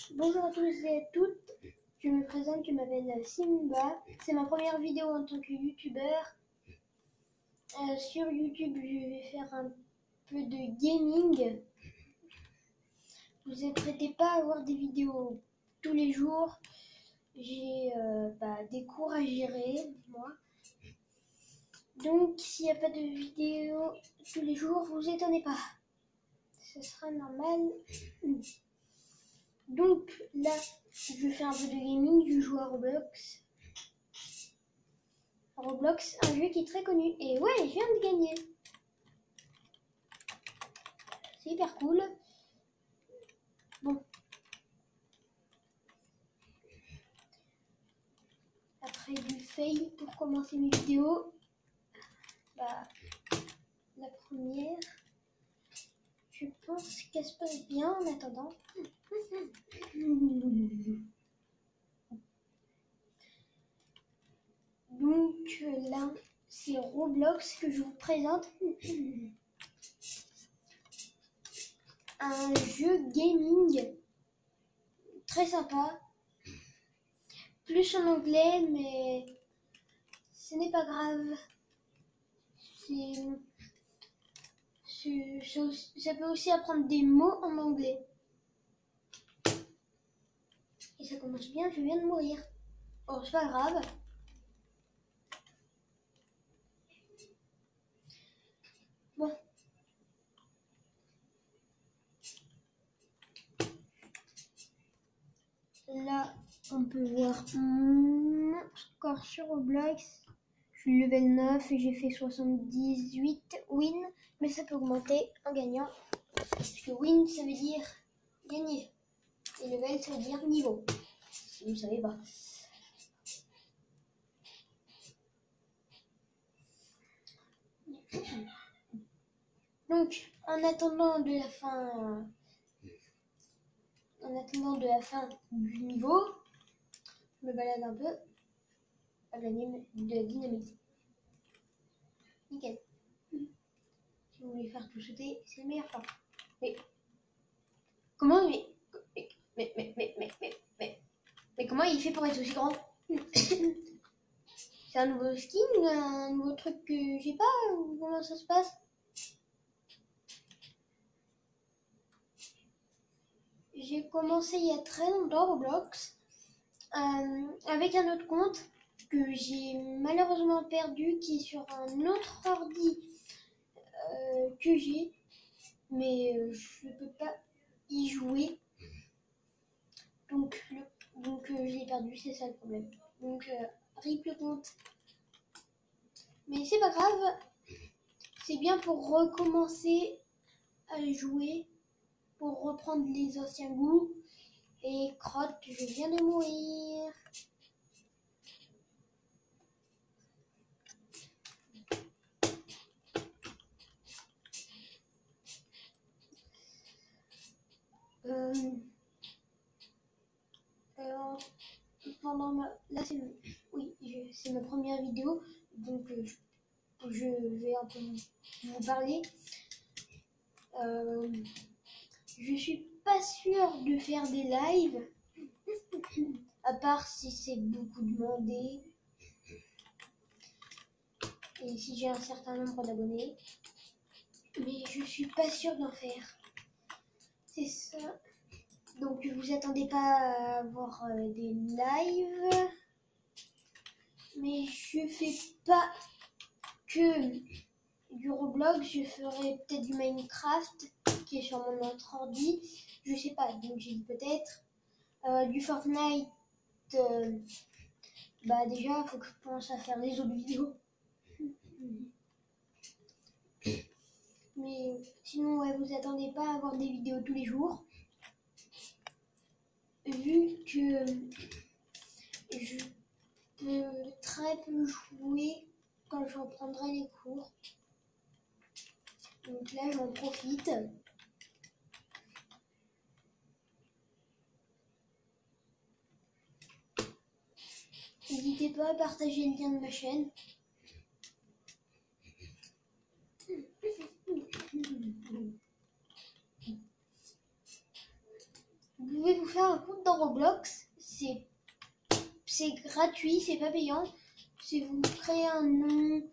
Bonjour à tous et à toutes, je me présente, je m'appelle Simba, c'est ma première vidéo en tant que youtubeur. Sur YouTube, je vais faire un peu de gaming. Vous apprêtez pas à avoir des vidéos tous les jours, j'ai des cours à gérer, moi. Donc s'il n'y a pas de vidéos tous les jours, vous étonnez pas, ce sera normal. Donc là, je fais un peu de gaming, je joue à Roblox. Roblox, un jeu qui est très connu. Et ouais, je viens de gagner. C'est hyper cool. Bon. Après du fail pour commencer mes vidéos. La première, je pense qu'elle se passe bien en attendant. Donc là, c'est Roblox que je vous présente. Un jeu gaming très sympa. Plus en anglais, mais ce n'est pas grave. Ça peut aussi apprendre des mots en anglais. Et ça commence bien, je viens de mourir. Oh, c'est pas grave. Bon. Là, on peut voir mon score sur Roblox. Je suis level 9 et j'ai fait 78 win. Mais ça peut augmenter en gagnant. Parce que win, ça veut dire gagner. Et level, ça veut dire niveau. Si vous ne savez pas. Donc, en attendant de la fin du niveau, je me balade un peu à la de dynamite. Nickel. Si vous voulez faire tout sauter, c'est le meilleur plan. Mais comment mais comment il fait pour être aussi grand? C'est un nouveau skin, un nouveau truc que j'ai pas, ou comment ça se passe? J'ai commencé il y a très longtemps Roblox avec un autre compte que j'ai malheureusement perdu, qui est sur un autre ordi que j'ai, mais je ne peux pas y jouer. Donc je l'ai perdu, c'est ça le problème. Donc rip le compte. Mais c'est pas grave, c'est bien pour recommencer à jouer, pour reprendre les anciens goûts. Et crotte, je viens de mourir. Là c'est ma première vidéo, donc je vais un peu vous parler. Je suis pas sûre de faire des lives, à part si c'est beaucoup demandé et si j'ai un certain nombre d'abonnés, mais je suis pas sûre d'en faire. C'est ça. Donc vous attendez pas à avoir des lives, mais je fais pas que du Roblox, je ferai peut-être du Minecraft qui est sur mon autre ordi, je sais pas, donc j'ai dit peut-être du Fortnite. Déjà faut que je pense à faire les autres vidéos, mais sinon ouais, vous attendez pas à avoir des vidéos tous les jours, vu que je peux très peu jouer quand je reprendrai les cours. Donc là, j'en profite. N'hésitez pas à partager le lien de ma chaîne. pouvez vous faire un compte dans Roblox. C'est gratuit, c'est pas payant. C'est vous créez un nom,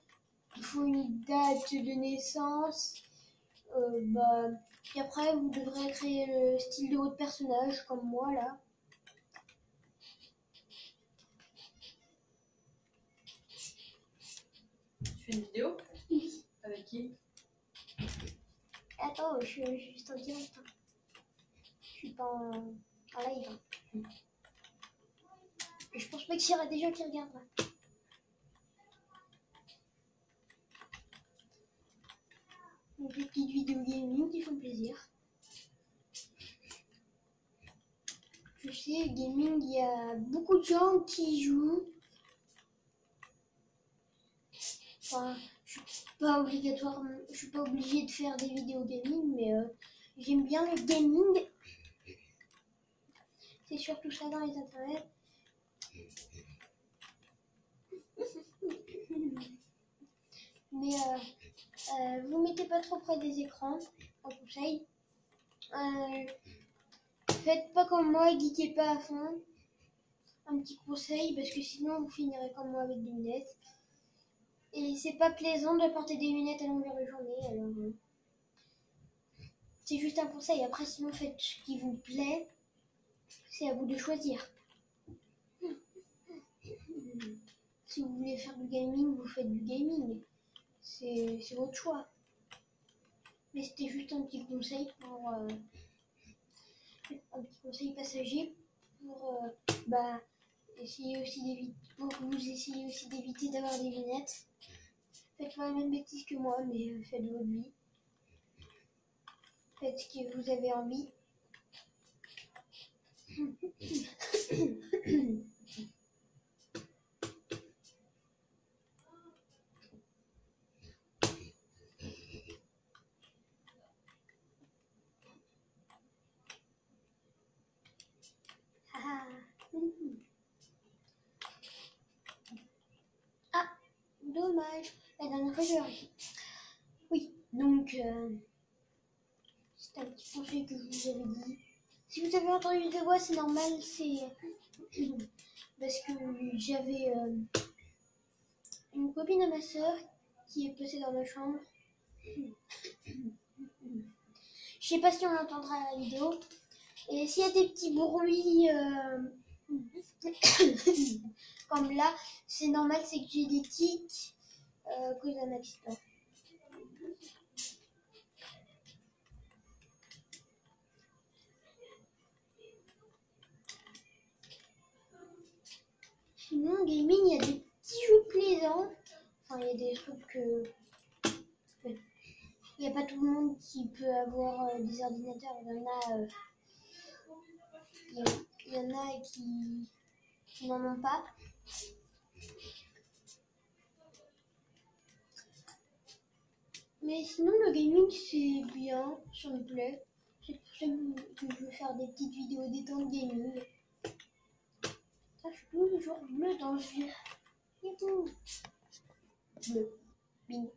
il faut une date de naissance. Puis après, vous devrez créer le style de votre personnage, comme moi là. Tu fais une vidéo? Oui. Avec qui? Attends, je suis juste en direct. Hein. Je suis pas en live. Hein. Et je pense pas qu'il y aura des gens qui regardent. Hein. Donc des petites vidéos gaming qui font plaisir. Je sais, gaming, il y a beaucoup de gens qui jouent. Enfin, je suis pas obligée de faire des vidéos gaming, mais j'aime bien le gaming. C'est surtout ça dans les internets. Mais vous mettez pas trop près des écrans, en conseil. Faites pas comme moi, geekez pas à fond. Un petit conseil, parce que sinon vous finirez comme moi avec des lunettes. Et c'est pas plaisant de porter des lunettes à longueur de journée, alors c'est juste un conseil. Après, sinon faites ce qui vous plaît. C'est à vous de choisir. Si vous voulez faire du gaming, vous faites du gaming. C'est votre choix. Mais c'était juste un petit conseil pour un petit conseil passager pour essayer aussi d'éviter pour que vous essayez aussi d'éviter d'avoir des lunettes. Faites pas la même bêtise que moi, mais faites votre vie. Faites ce que vous avez envie. Ah, dommage. La dernière fois, j'ai réussi. Oui, donc, c'est un petit conseil que je vous avais dit. Si vous avez entendu des voix, c'est normal, c'est parce que j'avais une copine à ma soeur qui est passée dans ma chambre. Je sais pas si on l'entendra à la vidéo. Et s'il y a des petits bruits comme là, c'est normal, c'est que j'ai des tics à cause d'un accident. Sinon, gaming, il y a des petits jeux plaisants. Enfin, il y a des trucs que... Il n'y a pas tout le monde qui peut avoir des ordinateurs. Il y en a qui n'en ont pas. Mais sinon, le gaming, c'est bien, ça me plaît. C'est pour ça que je veux faire des petites vidéos détente gaming. Ça, je suis toujours bleu dans le yeux. Youhou. Bleu. Bing.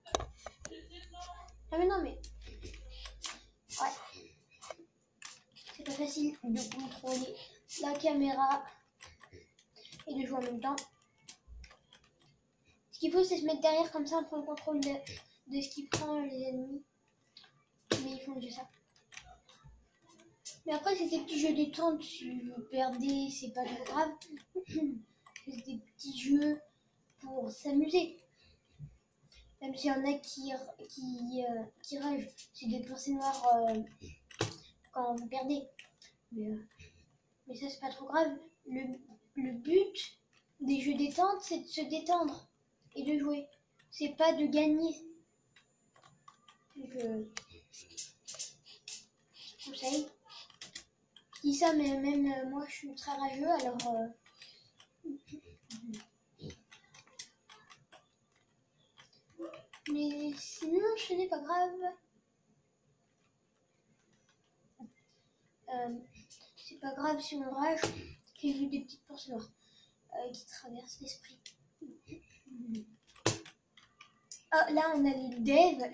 Ah mais non, mais... Ouais. C'est pas facile de contrôler la caméra et de jouer en même temps. Ce qu'il faut, c'est se mettre derrière, comme ça on prend le contrôle de ce qui prend les ennemis. Mais ils font déjà ça. Mais après, c'est des petits jeux détente. Si vous perdez, c'est pas trop grave. C'est des petits jeux pour s'amuser. Même s'il y en a qui ragent. C'est des pensées noires quand vous perdez. Mais ça, c'est pas trop grave. Le but des jeux détente, c'est de se détendre et de jouer. C'est pas de gagner. Donc, conseil. Je dis ça, mais même moi, je suis très rageux, alors... Mais sinon, ce n'est pas grave. C'est pas grave si on rage. J'ai vu des petites pensées noires qui traversent l'esprit. Ah, là, on a les devs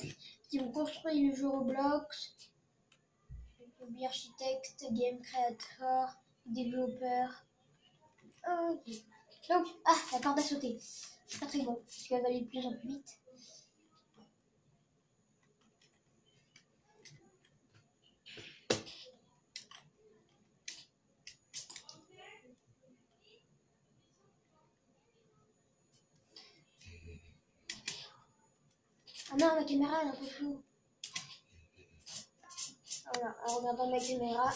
qui ont construit le jeu Roblox. Hobby architecte, game creator, développeur. Ok. Donc, la corde à sauter. C'est pas très bon, parce qu'elle va aller de plus en plus vite. Ah non, ma caméra elle est un peu floue. Voilà, en regardant ma caméra,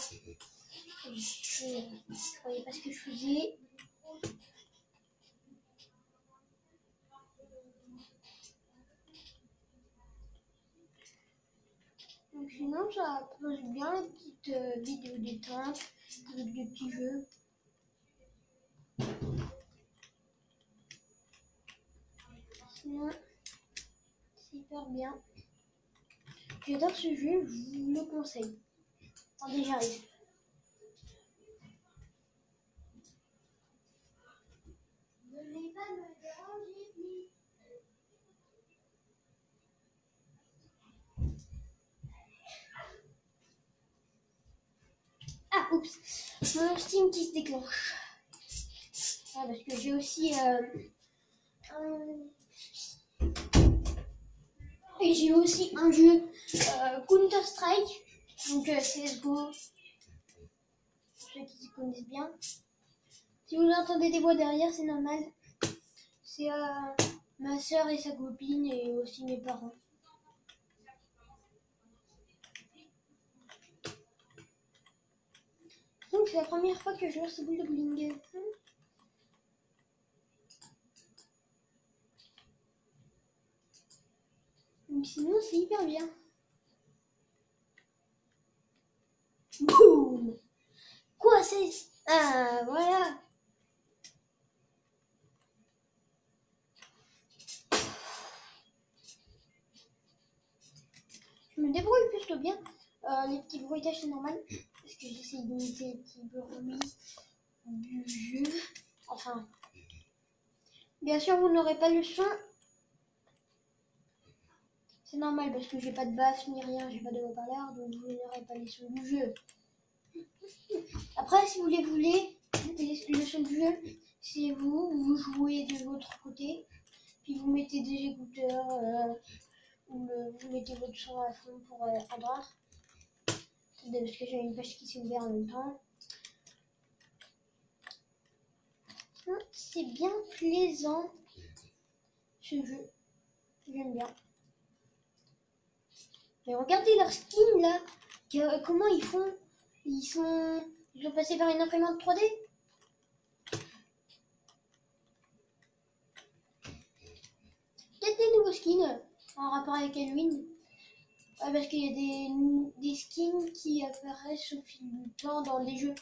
je voyais pas ce que je faisais. Donc sinon, ça pose bien les petites vidéos détente, avec des petits jeux. Sinon, c'est hyper bien. J'adore ce jeu, je vous le conseille. Attendez, j'arrive. Ne vais pas me déranger. Ah, oups, mon Steam qui se déclenche. Ah, parce que j'ai aussi et j'ai aussi un jeu Counter Strike, donc CSGO, pour ceux qui se connaissent bien. Si vous entendez des voix derrière, c'est normal. C'est ma soeur et sa copine et aussi mes parents. Donc c'est la première fois que je lance ce boule de bowling. Donc sinon c'est hyper bien. Boum. Quoi c'est... Ah voilà. Je me débrouille plutôt bien. Les petits bruitages c'est normal. Parce que j'essaie d'imiter les petits bruits du jeu. Enfin... Bien sûr vous n'aurez pas le son. C'est normal parce que j'ai pas de basse ni rien, j'ai pas de haut-parleur, donc vous n'aurez pas les sons du jeu. Après, si vous les voulez, le son du jeu, c'est vous jouez de votre côté, puis vous mettez des écouteurs, ou vous mettez votre son à fond pour entendre. Attendez, parce que j'ai une page qui s'est ouverte en même temps. C'est bien plaisant, ce jeu. J'aime bien. Mais regardez leur skin là. Comment ils font? Ils sont passés par une imprimante 3D. Peut-être des nouveaux skins en rapport avec Halloween. Ouais, parce qu'il y a des skins qui apparaissent au fil du temps dans des jeux.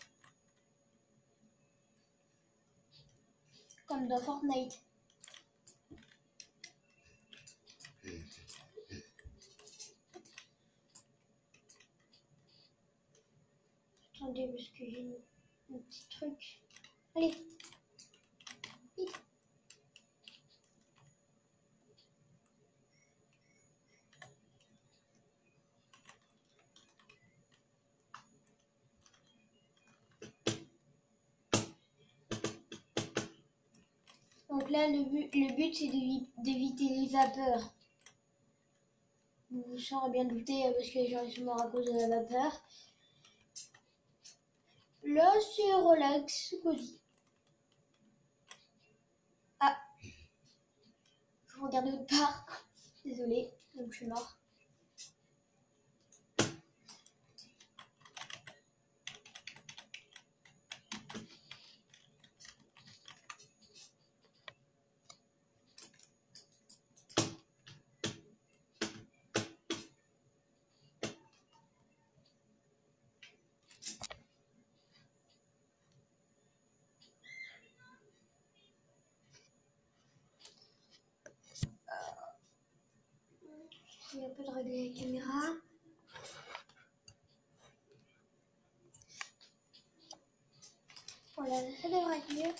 Comme dans Fortnite. Attendez, parce que j'ai un petit truc. Allez. Vite. Donc là, le but c'est d'éviter les vapeurs. Vous vous serez bien douté parce que les gens sont morts à cause de la vapeur. Là, c'est relax, cosy. Ah, je regarde de votre part. Désolée, donc je suis mort. J'ai un peu de régler la caméra. Voilà, ça devrait être mieux.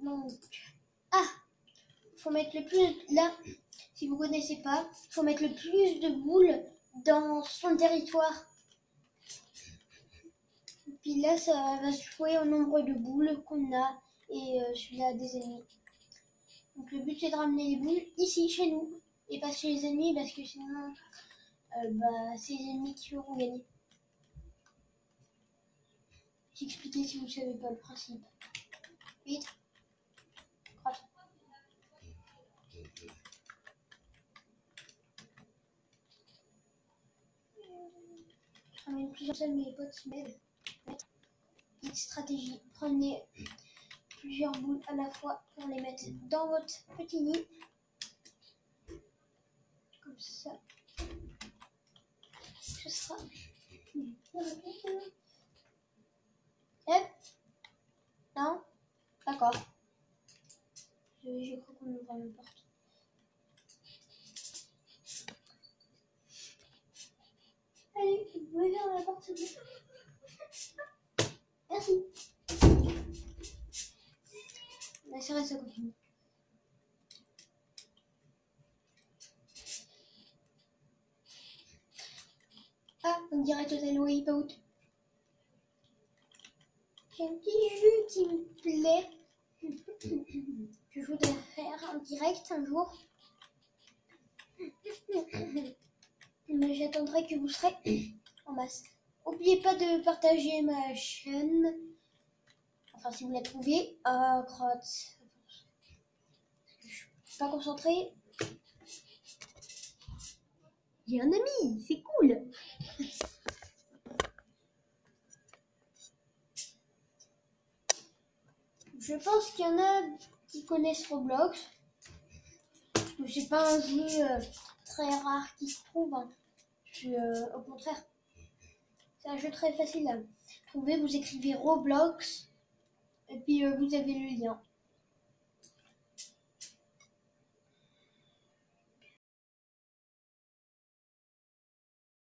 Donc, faut mettre le plus, là, si vous connaissez pas, faut mettre le plus de boules dans son territoire. Puis là, ça va se jouer au nombre de boules qu'on a et celui-là des ennemis. Donc le but c'est de ramener les boules ici chez nous et pas chez les ennemis parce que sinon c'est les ennemis qui auront gagné. J'expliquais si vous ne savez pas le principe. Vite. Crotte. Je ramène plusieurs seuls, mais les potes qui m'aident. Petite stratégie. Prenez plusieurs boules à la fois pour les mettre dans votre petit nid. Comme ça. Ce sera. Hop. Non. D'accord. J'ai cru qu'on ouvrait la porte. Allez, vous pouvez ouvrir la porte, s'il vous plaît. Merci. La soirée se continue. Ah, on dirait Total Wipeout. J'ai un petit jeu qui me plaît. Je voudrais faire en direct un jour. Mais j'attendrai que vous serez en masse. N'oubliez pas de partager ma chaîne. Enfin, si vous la trouvez. Ah, crotte. Je suis pas concentrée. J'ai un ami, c'est cool. Je pense qu'il y en a qui connaissent Roblox. Parce que c'est pas un jeu très rare qui se trouve. Hein. Au contraire, c'est un jeu très facile à trouver. Vous écrivez Roblox et puis vous avez le lien.